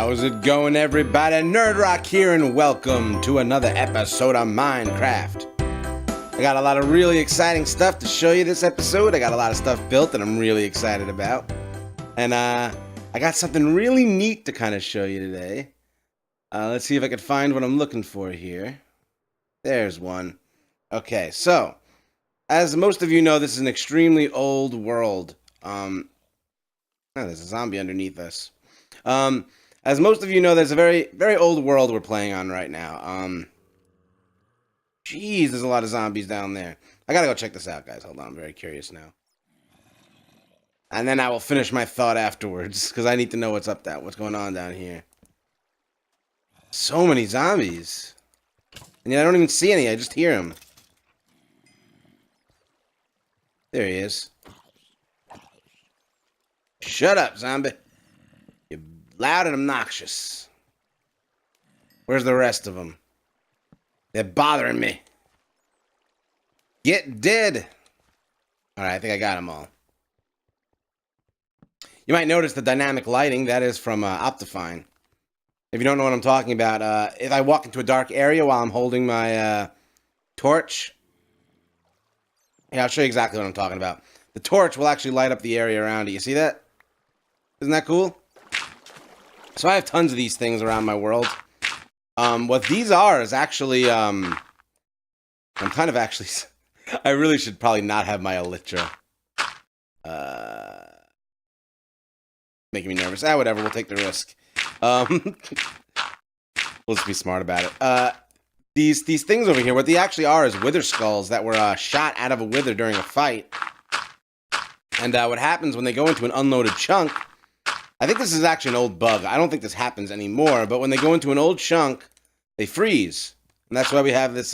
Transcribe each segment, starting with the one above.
How's it going, everybody? Nerdroc here, and welcome to another episode of Minecraft. I got a lot of really exciting stuff to show you this episode. I got a lot of stuff built that I'm really excited about. And I got something really neat to kind of show you today. Let's see if I can find what I'm looking for here. There's one. Okay, so, as most of you know, this is an extremely old world. Oh, there's a zombie underneath us. As most of you know, there's a very, very old world we're playing on right now. Jeez, there's a lot of zombies down there. I gotta go check this out, guys. Hold on, I'm very curious now. And then I will finish my thought afterwards, because I need to know what's going on down here. So many zombies. And yet I don't even see any, I just hear them. There he is. Shut up, zombie. You're loud and obnoxious. Where's the rest of them? They're bothering me. Get dead. Alright, I think I got them all. You might notice the dynamic lighting. That is from Optifine. If you don't know what I'm talking about, if I walk into a dark area while I'm holding my torch... Yeah, I'll show you exactly what I'm talking about. The torch will actually light up the area around it. You see that? Isn't that cool? So I have tons of these things around my world. What these are is actually, I'm kind of actually... I really should probably not have my Elytra. Making me nervous. Whatever, we'll take the risk. Let's be smart about it. These things over here, what they actually are is wither skulls that were shot out of a wither during a fight. And what happens when they go into an unloaded chunk... I think this is actually an old bug. I don't think this happens anymore, but when they go into an old chunk, they freeze. And that's why we have this,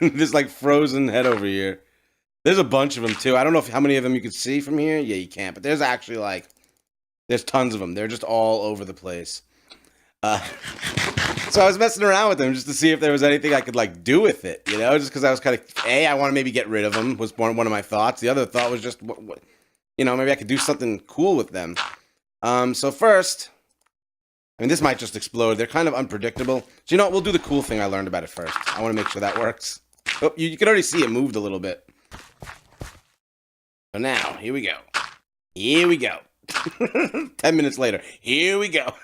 this, like, frozen head over here. There's a bunch of them, too. I don't know how many of them you can see from here. Yeah, you can't. But there's actually, like, there's tons of them. They're just all over the place. So I was messing around with them just to see if there was anything I could, like, do with it, you know? Just because I was kind of, I want to maybe get rid of them was one of my thoughts. The other thought was just, you know, maybe I could do something cool with them. So first, I mean, this might just explode. They're kind of unpredictable. So, you know what? We'll do the cool thing I learned about it first. I want to make sure that works. Oh, you can already see it moved a little bit. So now, here we go. Here we go. 10 minutes later, here we go.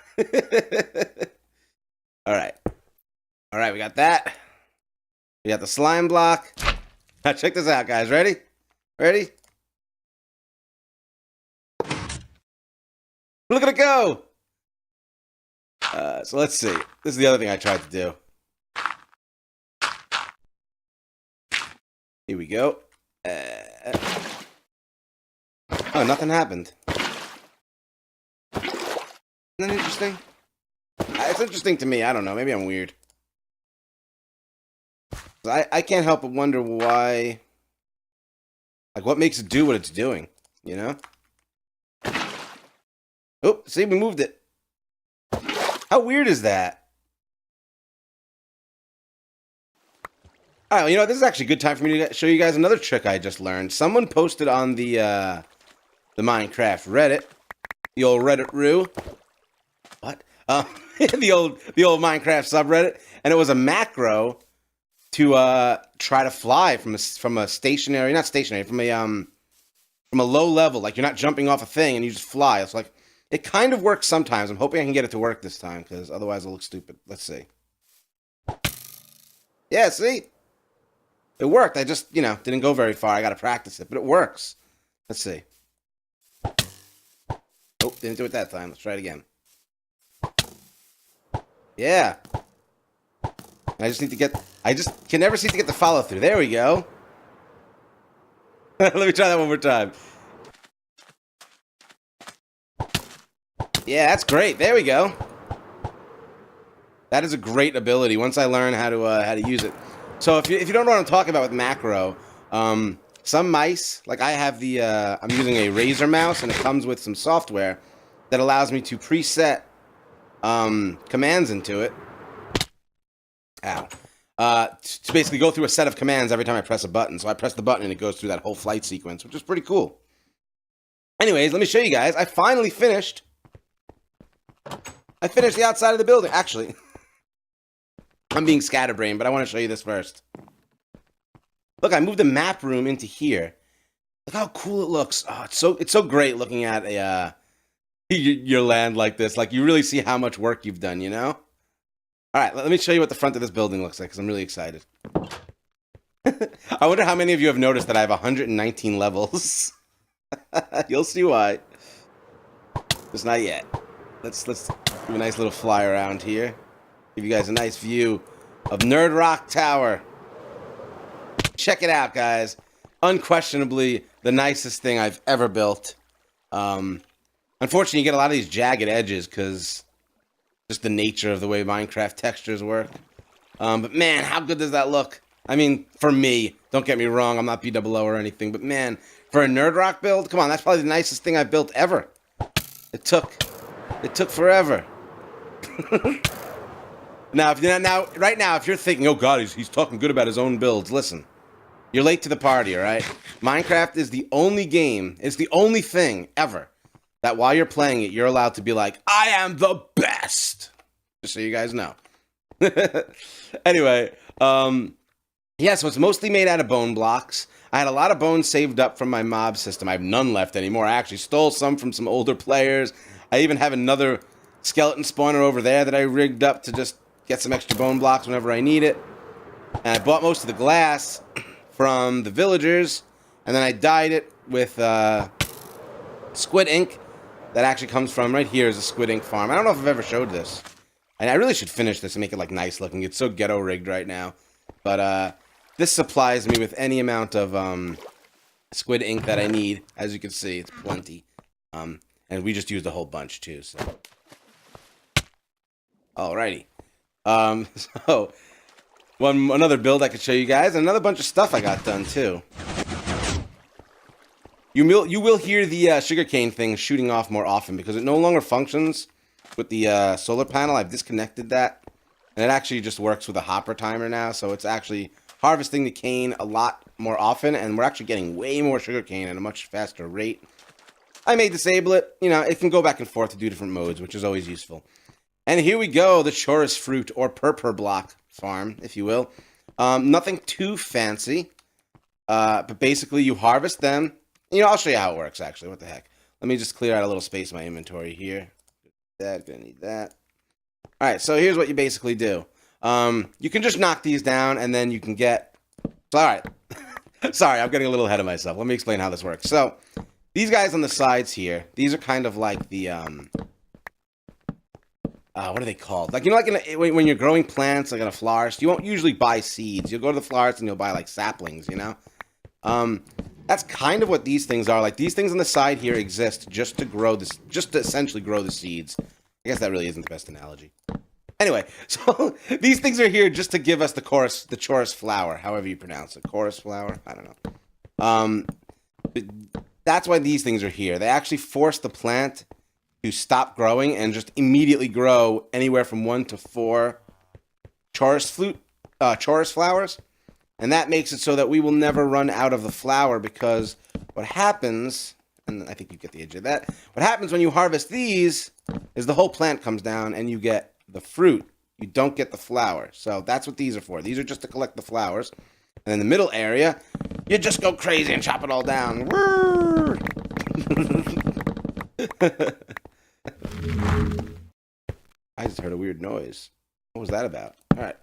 Alright. Alright, we got that. We got the slime block. Now check this out, guys. Ready? Ready? Look at it go! So let's see. This is the other thing I tried to do. Here we go. Oh, nothing happened. Isn't that interesting? It's interesting to me. I don't know. Maybe I'm weird. I can't help but wonder why... Like, what makes it do what it's doing? You know? Oh, see, we moved it. How weird is that? Alright, well, you know, this is actually a good time for me to show you guys another trick I just learned. Someone posted on the Minecraft Reddit. The old Reddit-roo. What? the old Minecraft subreddit. And it was a macro to try to fly from a stationary... Not stationary, from a low level. Like, you're not jumping off a thing and you just fly. It's like... It kind of works sometimes. I'm hoping I can get it to work this time, because otherwise it'll look stupid. Let's see. Yeah, see? It worked. I just, you know, didn't go very far. I gotta practice it, but it works. Let's see. Oh, didn't do it that time. Let's try it again. Yeah. I just need to get... I just can never seem to get the follow through. There we go. Let me try that one more time. Yeah, that's great. There we go. That is a great ability once I learn how to use it. So if you don't know what I'm talking about with macro, some mice, like I have the I'm using a Razer mouse, and it comes with some software that allows me to preset commands into it. Ow. To basically go through a set of commands every time I press a button. So I press the button and it goes through that whole flight sequence, which is pretty cool. Anyways, let me show you guys. I finally finished. I finished the outside of the building. Actually, I'm being scatterbrained, but I want to show you this first. Look, I moved the map room into here. Look how cool it looks. Oh, it's so great looking at a your land like this. Like, you really see how much work you've done, you know? All right, let me show you what the front of this building looks like, because I'm really excited. I wonder how many of you have noticed that I have 119 levels. You'll see why. Just not yet. Let's do a nice little fly around here. Give you guys a nice view of Nerdroc Tower. Check it out, guys. Unquestionably the nicest thing I've ever built. Unfortunately, you get a lot of these jagged edges because just the nature of the way Minecraft textures work. But man, how good does that look? I mean, for me, don't get me wrong, I'm not BOO or anything, but man, for a Nerdroc build, come on, that's probably the nicest thing I've built ever. It took forever. Right now, if you're thinking, oh god, he's talking good about his own builds, listen. You're late to the party, all right? Minecraft is the only game, it's the only thing ever that while you're playing it, you're allowed to be like, I am the best! Just so you guys know. Anyway, yeah, so it's mostly made out of bone blocks. I had a lot of bones saved up from my mob system. I have none left anymore. I actually stole some from some older players. I even have another skeleton spawner over there that I rigged up to just get some extra bone blocks whenever I need it. And I bought most of the glass from the villagers, and then I dyed it with squid ink that actually comes from right here is a squid ink farm. I don't know if I've ever showed this. And I really should finish this and make it like nice looking. It's so ghetto rigged right now. But this supplies me with any amount of squid ink that I need. As you can see, it's plenty. And we just used a whole bunch too, so. Alrighty. So another build I could show you guys, and another bunch of stuff I got done too. You will hear the sugarcane thing shooting off more often because it no longer functions with the solar panel. I've disconnected that, and it actually just works with a hopper timer now, so it's actually harvesting the cane a lot more often, and we're actually getting way more sugarcane at a much faster rate. I may disable it. You know, it can go back and forth to do different modes, which is always useful. And here we go, the chorus fruit, or purpur block farm, if you will. Nothing too fancy, but basically you harvest them. You know, I'll show you how it works, actually. What the heck? Let me just clear out a little space in my inventory here. Gonna need that. All right, so here's what you basically do. You can just knock these down, and then you can get... All right. Sorry, I'm getting a little ahead of myself. Let me explain how this works. So, these guys on the sides here, these are kind of like the... what are they called? Like, you know, like when you're growing plants, like in a florist, you won't usually buy seeds. You'll go to the florist and you'll buy, like, saplings, you know? That's kind of what these things are. Like, these things on the side here exist just to grow this, just to essentially grow the seeds. I guess that really isn't the best analogy. Anyway, so these things are here just to give us the chorus flower, however you pronounce it. Chorus flower? I don't know. That's why these things are here. They actually force the plant to stop growing and just immediately grow anywhere from 1 to 4 chorus flowers. And that makes it so that we will never run out of the flower, because what happens, and I think you get the idea of that, what happens when you harvest these is the whole plant comes down and you get the fruit. You don't get the flower. So that's what these are for. These are just to collect the flowers. And in the middle area, you just go crazy and chop it all down. I just heard a weird noise. What was that about? All right.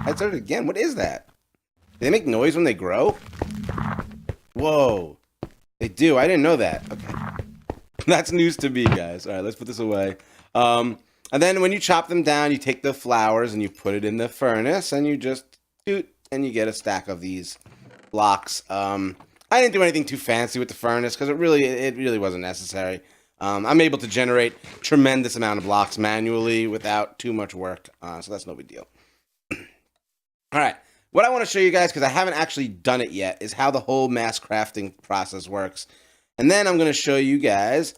I started again. What is that? Do they make noise when they grow? Whoa. They do. I didn't know that. Okay. That's news to me, guys. All right, let's put this away. And then when you chop them down, you take the flowers and you put it in the furnace, and you just doot, and you get a stack of these blocks. I didn't do anything too fancy with the furnace because it really wasn't necessary. I'm able to generate tremendous amount of blocks manually without too much work, so that's no big deal. All right, what I want to show you guys, because I haven't actually done it yet, is how the whole mass crafting process works. And then I'm going to show you guys,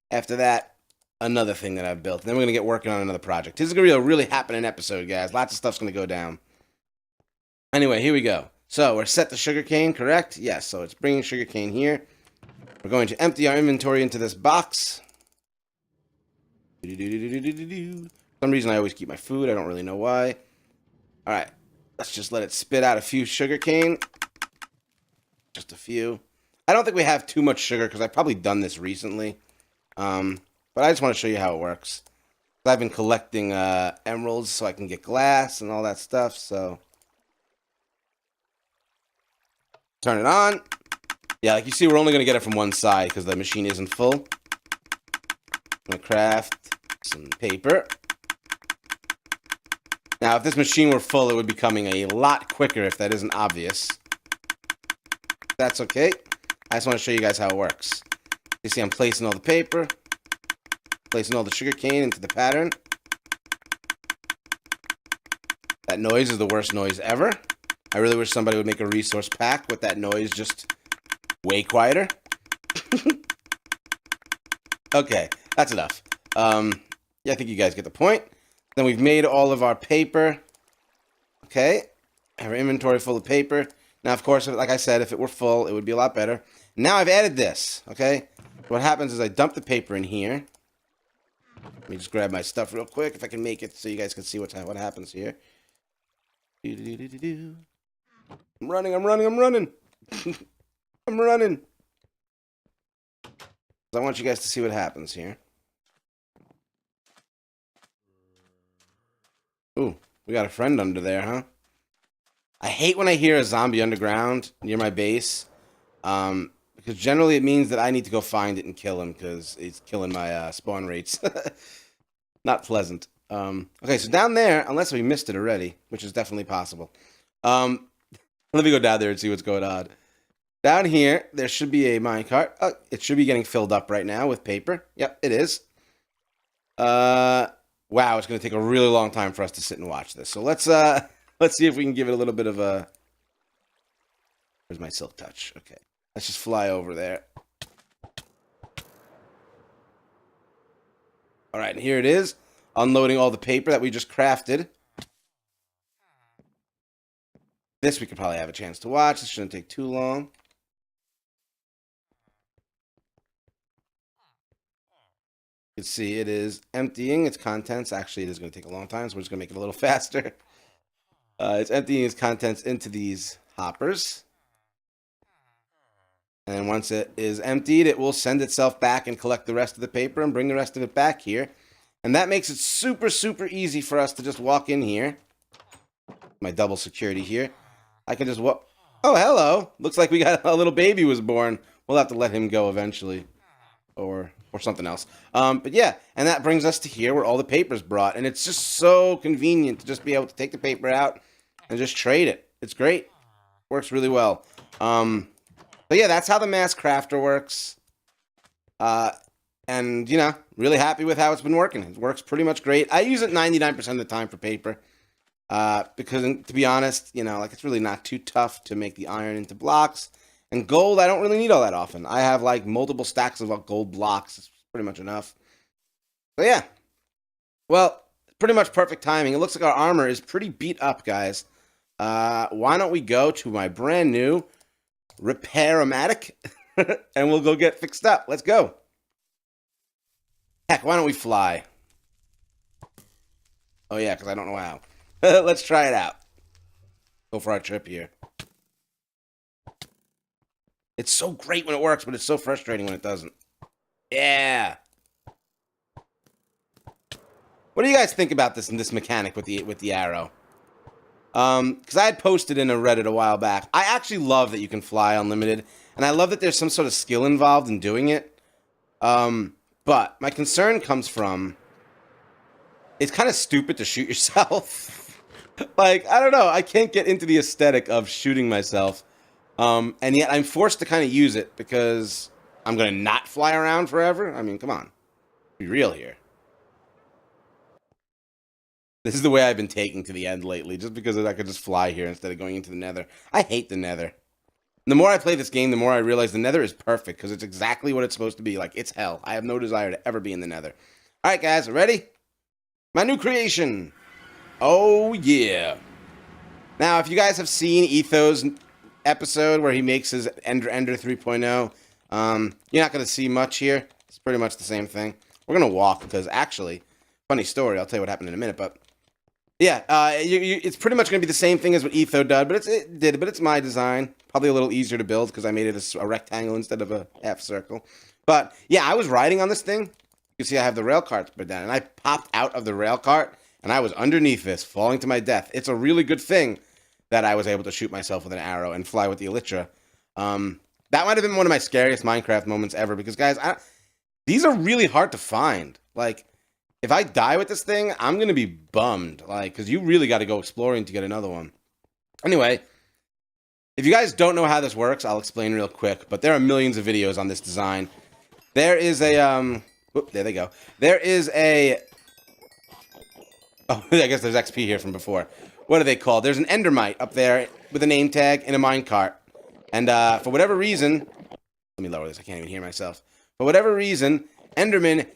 after that, another thing that I've built. And then we're going to get working on another project. This is going to be a really happening episode, guys. Lots of stuff's going to go down. Anyway, here we go. So, we're set to sugarcane, correct? Yes, so it's bringing sugarcane here. We're going to empty our inventory into this box. For some reason, I always keep my food. I don't really know why. All right. Let's just let it spit out a few sugarcane. Just a few. I don't think we have too much sugar because I've probably done this recently. But I just want to show you how it works. I've been collecting emeralds so I can get glass and all that stuff. So turn it on. Yeah, like you see, we're only going to get it from one side because the machine isn't full. I'm going to craft some paper. Now, if this machine were full, it would be coming a lot quicker if that isn't obvious. That's okay. I just want to show you guys how it works. You see, I'm placing all the paper, placing all the sugar cane into the pattern. That noise is the worst noise ever. I really wish somebody would make a resource pack with that noise just way quieter. Okay, that's enough. Yeah, I think you guys get the point. Then we've made all of our paper. Okay, our inventory full of paper. Now, of course, like I said, if it were full, it would be a lot better. Now I've added this, okay? What happens is I dump the paper in here. Let me just grab my stuff real quick, if I can make it so you guys can see what happens here. I'm running. I'm running. I want you guys to see what happens here. Ooh, we got a friend under there, huh? I hate when I hear a zombie underground near my base. Because generally it means that I need to go find it and kill him because it's killing my spawn rates. Not pleasant. Okay, so down there, unless we missed it already, which is definitely possible. Let me go down there and see what's going on. Down here, there should be a minecart. Oh, it should be getting filled up right now with paper. Yep, it is. Wow, it's going to take a really long time for us to sit and watch this. So let's see if we can give it a little bit of a... Where's my silk touch? Okay. Let's just fly over there. All right, and here it is. Unloading all the paper that we just crafted. This we could probably have a chance to watch. This shouldn't take too long. You can see it is emptying its contents. Actually, it is going to take a long time, so we're just going to make it a little faster. It's emptying its contents into these hoppers. And once it is emptied, it will send itself back and collect the rest of the paper and bring the rest of it back here. And that makes it super, super easy for us to just walk in here. My double security here. I can just walk. Oh, hello. Looks like we got a little baby was born. We'll have to let him go eventually. Or something else. But yeah, and that brings us to here where all the paper's brought. And it's just so convenient to just be able to take the paper out and just trade it. It's great. Works really well. But yeah, that's how the mass crafter works. And, you know, really happy with how it's been working. It works pretty much great. I use it 99% of the time for paper. Because, to be honest, you know, like, it's really not too tough to make the iron into blocks. And gold, I don't really need all that often. I have, like, multiple stacks of gold blocks. It's pretty much enough. So, yeah. Well, pretty much perfect timing. It looks like our armor is pretty beat up, guys. Why don't we go to my brand new Repair-O-Matic, and we'll go get fixed up. Let's go. Heck, why don't we fly? Oh, yeah, because I don't know how. Let's try it out. Go for our trip here. It's so great when it works, but it's so frustrating when it doesn't. Yeah. What do you guys think about this mechanic with the arrow? Because I had posted in a Reddit a while back. I actually love that you can fly unlimited, and I love that there's some sort of skill involved in doing it. But my concern comes from it's kind of stupid to shoot yourself. Like, I don't know. I can't get into the aesthetic of shooting myself. And yet I'm forced to kind of use it because I'm going to not fly around forever. I mean, come on. Be real here. This is the way I've been taking to the end lately, just because I could just fly here instead of going into the nether. I hate the nether. The more I play this game, the more I realize the nether is perfect, because it's exactly what it's supposed to be. Like, it's hell. I have no desire to ever be in the nether. All right, guys, ready? My new creation. Oh, yeah. Now, if you guys have seen Etho's episode where he makes his Ender 3.0, You're not going to see much here. It's pretty much the same thing. We're going to walk because actually, funny story, I'll tell you what happened in a minute, but yeah, it's pretty much going to be the same thing as what Etho did, but it's my design. Probably a little easier to build because I made it a rectangle instead of a half circle. But yeah, I was riding on this thing. You can see I have the rail cart put down, and I popped out of the rail cart, and I was underneath this, falling to my death. It's a really good thing that I was able to shoot myself with an arrow and fly with the Elytra. That might have been one of my scariest Minecraft moments ever because, guys, these are really hard to find. Like, if I die with this thing, I'm going to be bummed. Like, because you really got to go exploring to get another one. Anyway, if you guys don't know how this works, I'll explain real quick. But there are millions of videos on this design. There is a, there they go. There is a, oh, I guess there's XP here from before. What are they called? There's an Endermite up there with a name tag in a minecart. And for whatever reason, let me lower this, I can't even hear myself. For whatever reason, Endermen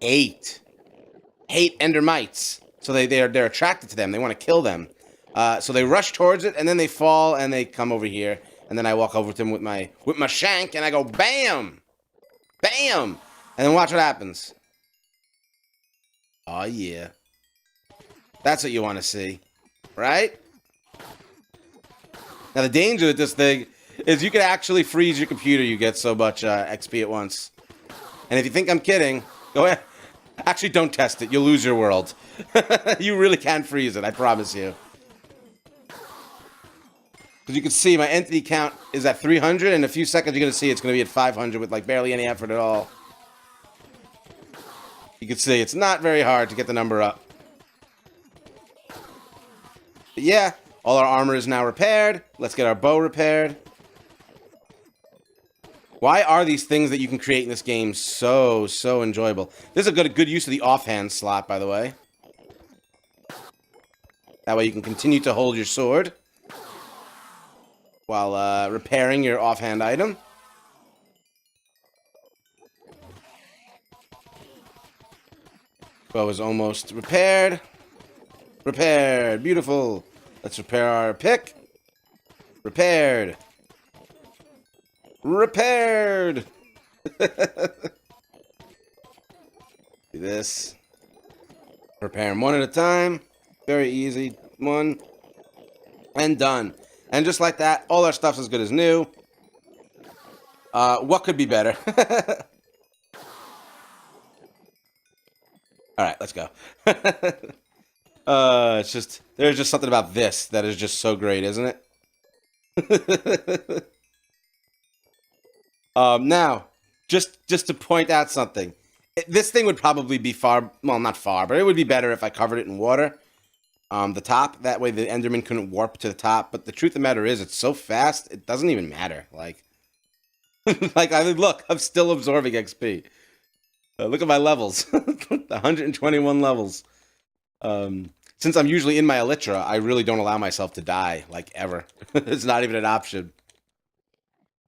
hate Endermites. So they're attracted to them. They want to kill them. So they rush towards it, and then they fall, and they come over here. And then I walk over to them with my shank, and I go, bam! Bam! And then watch what happens. Oh, yeah. That's what you want to see. Right? Now, the danger with this thing is you can actually freeze your computer. You get so much XP at once. And if you think I'm kidding, go ahead. Actually, don't test it. You'll lose your world. You really can't freeze it, I promise you. Because you can see my entity count is at 300. In a few seconds, you're going to see it's going to be at 500 with like barely any effort at all. You can see it's not very hard to get the number up. But yeah, all our armor is now repaired. Let's get our bow repaired. Why are these things that you can create in this game so enjoyable? This is a good use of the offhand slot, by the way. That way you can continue to hold your sword while repairing your offhand item. Bow is almost repaired. Repaired. Beautiful. Let's repair our pick. Repaired. Repaired! Do this. Repair them one at a time. Very easy. One. And done. And just like that, all our stuff's as good as new. What could be better? Alright, let's go. It's just, there's just something about this that is just so great, isn't it? Now, just to point out something. This thing would probably be far, well, not far, but it would be better if I covered it in water. The top, that way the Enderman couldn't warp to the top. But the truth of the matter is, it's so fast, it doesn't even matter. Like, look, I'm still absorbing XP. Look at my levels. 121 levels. Since I'm usually in my Elytra, I really don't allow myself to die, like, ever. It's not even an option.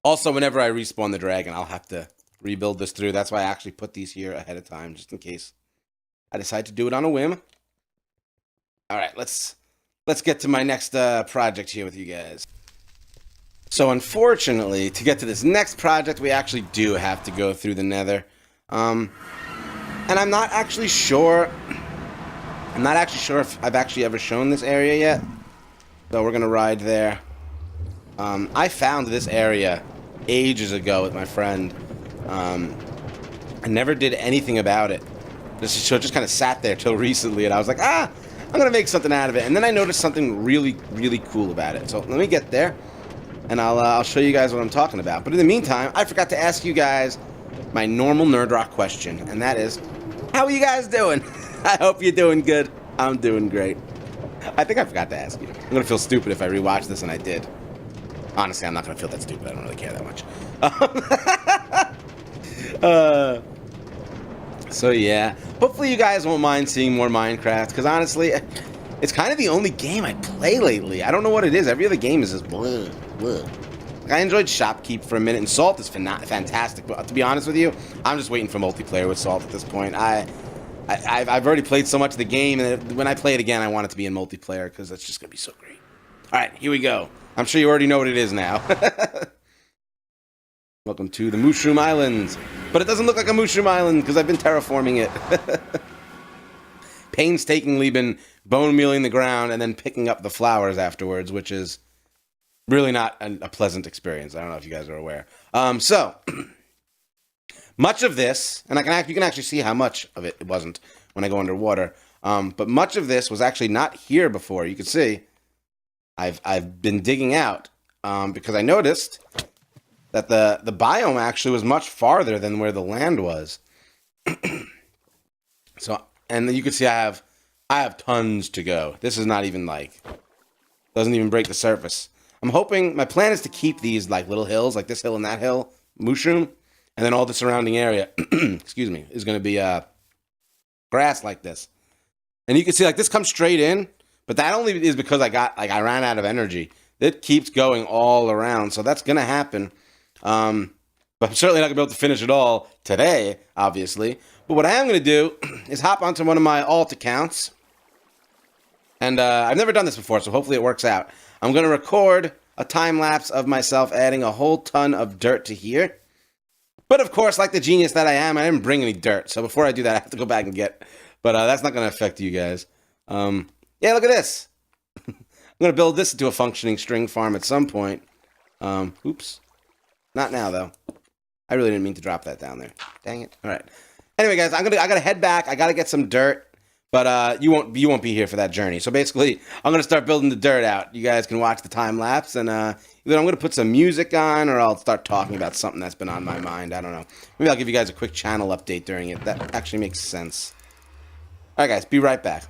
Also, whenever I respawn the dragon, I'll have to rebuild this through. That's why I actually put these here ahead of time, just in case I decide to do it on a whim. All right, let's get to my next project here with you guys. So, unfortunately, to get to this next project, we actually do have to go through the Nether. And I'm not actually sure if I've actually ever shown this area yet. So we're gonna ride there. I found this area ages ago with my friend. I never did anything about it. So it just kind of sat there till recently, and I was like, I'm gonna make something out of it. And then I noticed something really cool about it. So let me get there, and I'll show you guys what I'm talking about. But in the meantime, I forgot to ask you guys my normal Nerdroc question, and that is, how are you guys doing? I hope you're doing good. I'm doing great. I think I forgot to ask you. I'm gonna feel stupid if I rewatch this, and I did. Honestly, I'm not gonna feel that stupid. I don't really care that much. So yeah, hopefully you guys won't mind seeing more Minecraft, because honestly, it's kind of the only game I play lately. I don't know what it is. Every other game is just blah, blah. Like, I enjoyed Shopkeep for a minute, and Salt is fantastic. But to be honest with you, I'm just waiting for multiplayer with Salt at this point. I've already played so much of the game, and when I play it again, I want it to be in multiplayer, because it's just gonna be so great. All right, here we go. I'm sure you already know what it is now. Welcome to the Mushroom Islands. But it doesn't look like a Mushroom Island because I've been terraforming it. Painstakingly been bone mealing the ground and then picking up the flowers afterwards, which is really not a pleasant experience. I don't know if you guys are aware. So, much of this, and you can actually see how much of it wasn't when I go underwater, but much of this was actually not here before. You can see I've been digging out because I noticed that the biome actually was much farther than where the land was. So, and you can see I have tons to go. This is not even doesn't even break the surface. I'm hoping, my plan is to keep these like little hills, like this hill and that hill, mushroom, and then all the surrounding area, excuse me, is going to be grass like this. And you can see like this comes straight in, but that only is because I ran out of energy. It keeps going all around, so that's going to happen. But I'm certainly not going to be able to finish it all today, obviously. But what I am going to do is hop onto one of my alt accounts. And I've never done this before, so hopefully it works out. I'm going to record a time-lapse of myself adding a whole ton of dirt to here. But of course, like the genius that I am, I didn't bring any dirt. So before I do that, I have to go back and get... But that's not going to affect you guys. Yeah, look at this. I'm going to build this into a functioning string farm at some point. Oops. Not now, though. I really didn't mean to drop that down there. Dang it. All right. Anyway, guys, I gotta head back. I gotta get some dirt, but you won't be here for that journey. So basically, I'm gonna start building the dirt out. You guys can watch the time lapse, and either I'm gonna put some music on, or I'll start talking about something that's been on my mind. I don't know. Maybe I'll give you guys a quick channel update during it. That actually makes sense. All right, guys, be right back.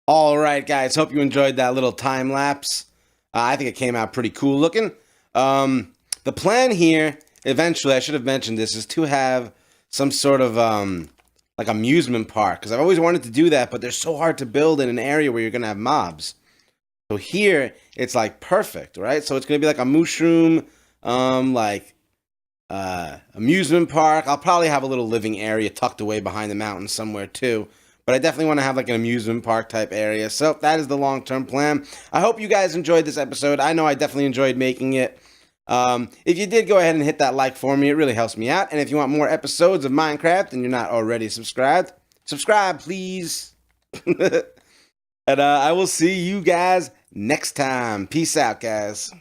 All right, guys. Hope you enjoyed that little time lapse. I think it came out pretty cool looking. The plan here, eventually, I should have mentioned this, is to have some sort of like amusement park, because I've always wanted to do that, but they're so hard to build in an area where you're gonna have mobs. So here, it's like perfect, right? So it's gonna be like a mushroom, amusement park. I'll probably have a little living area tucked away behind the mountain somewhere too. But I definitely want to have like an amusement park type area. So that is the long-term plan. I hope you guys enjoyed this episode. I know I definitely enjoyed making it. If you did, go ahead and hit that like for me. It really helps me out. And if you want more episodes of Minecraft and you're not already subscribed, subscribe, please. And I will see you guys next time. Peace out, guys.